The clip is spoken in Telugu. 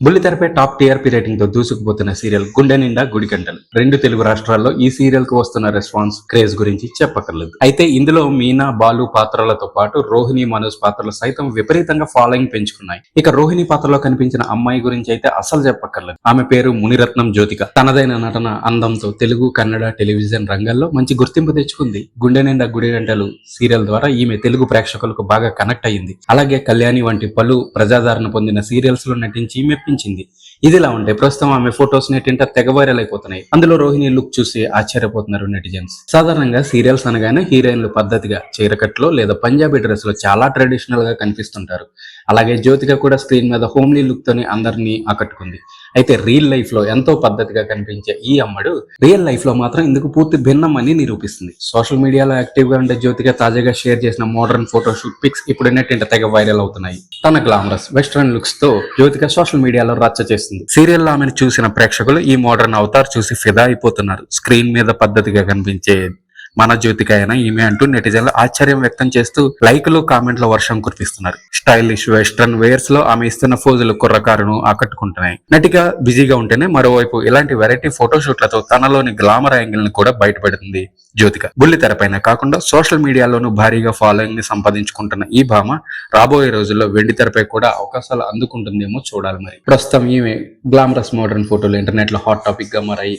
బుల్లితెరపై టాప్ టీఆర్పీ రేటింగ్ తో దూసుకుపోతున్న సీరియల్ గుండె నిండా గుడిగంటలు. రెండు తెలుగు రాష్ట్రాల్లో ఈ సీరియల్ కు వస్తున్న రెస్పాన్స్, క్రేజ్ గురించి చెప్పక్కర్లేదు. అయితే ఇందులో మీనా, బాలు పాత్రలతో పాటు రోహిణి, మనోజ్ పాత్రలు సైతం విపరీతంగా ఫాలోయింగ్ పెంచుకున్నాయి. ఇక రోహిణి పాత్రలో కనిపించిన అమ్మాయి గురించి అయితే అసలు చెప్పక్కర్లేదు. ఆమె పేరు మునిరత్నం జ్యోతిక. తనదైన నటన, అందంతో తెలుగు, కన్నడ, టెలివిజన్ రంగాల్లో మంచి గుర్తింపు తెచ్చుకుంది. గుండె నిండా గుడిగంటలు సీరియల్ ద్వారా ఈమె తెలుగు ప్రేక్షకులకు బాగా కనెక్ట్ అయ్యింది. అలాగే కళ్యాణి వంటి పలు ప్రజాదరణ పొందిన సీరియల్స్ లో నటించి మెప్పించింది. ఇదిలా ఉంటే ప్రస్తుతం ఆమె ఫొటోస్ నెట్టింట తెగ వైరల్ అయిపోతున్నాయి. అందులో రోహిణి లుక్ చూసి ఆశ్చర్యపోతున్నారు నెటిజన్స్. సాధారణంగా సీరియల్స్ అనగానే హీరోయిన్లు పద్ధతిగా చీరకట్లో లేదా పంజాబీ డ్రెస్ లో చాలా ట్రెడిషనల్ గా కనిపిస్తుంటారు. అలాగే జ్యోతిక కూడా స్క్రీన్ మీద హోమ్లీ లుక్ తోని అందరినీ ఆకట్టుకుంది. అయితే రియల్ లైఫ్ లో ఎంతో పద్ధతిగా కనిపించే ఈ అమ్మడు రియల్ లైఫ్ లో మాత్రం ఇందుకు పూర్తి భిన్నం అని నిరూపిస్తుంది. సోషల్ మీడియాలో యాక్టివ్ గా ఉండే జ్యోతిక తాజాగా షేర్ చేసిన మోడర్న్ ఫోటోషూట్ పిక్స్ ఇప్పుడు నెట్టింట తెగ వైరల్ అవుతున్నాయి. తన గ్లామరస్ వెస్ట్రన్ లుక్స్ తో జ్యోతిక సోషల్ మీడియాలో రచ్చ చేస్తుంది. సీరియల్ లో ఆమెను చూసిన ప్రేక్షకులు ఈ మోడర్న్ అవతార్ చూసి ఫిదా అయిపోతున్నారు. స్క్రీన్ మీద పద్ధతిగా కనిపించే మన జ్యోతిక అయినా ఈమె అంటూ నెటిజన్లు ఆశ్చర్యం వ్యక్తం చేస్తూ లైకులు, కామెంట్ల వర్షం కురిపిస్తున్నారు. స్టైలిష్ వెస్ట్రన్ వేర్స్ లో ఆమె ఇస్తున్న ఫోజులు కుర్రకారును ఆకట్టుకుంటున్నాయి. నటిగా బిజీగా ఉంటేనే మరోవైపు ఇలాంటి వెరైటీ ఫోటోషూట్లతో తనలోని గ్లామర్ యాంగిల్ ని కూడా బయటపెడుతుంది జ్యోతిక. బుల్లి తెరపైన కాకుండా సోషల్ మీడియాలోనూ భారీగా ఫాలోయింగ్ ని సంపాదించుకుంటున్న ఈ భామ రాబోయే రోజుల్లో వెండి తెరపై కూడా అవకాశాలు అందుకుంటుందేమో చూడాలి. మరి ప్రస్తుతం ఈమె గ్లామరస్ మోడర్న్ ఫోటోలు ఇంటర్నెట్ లో హాట్ టాపిక్ గా మారాయి.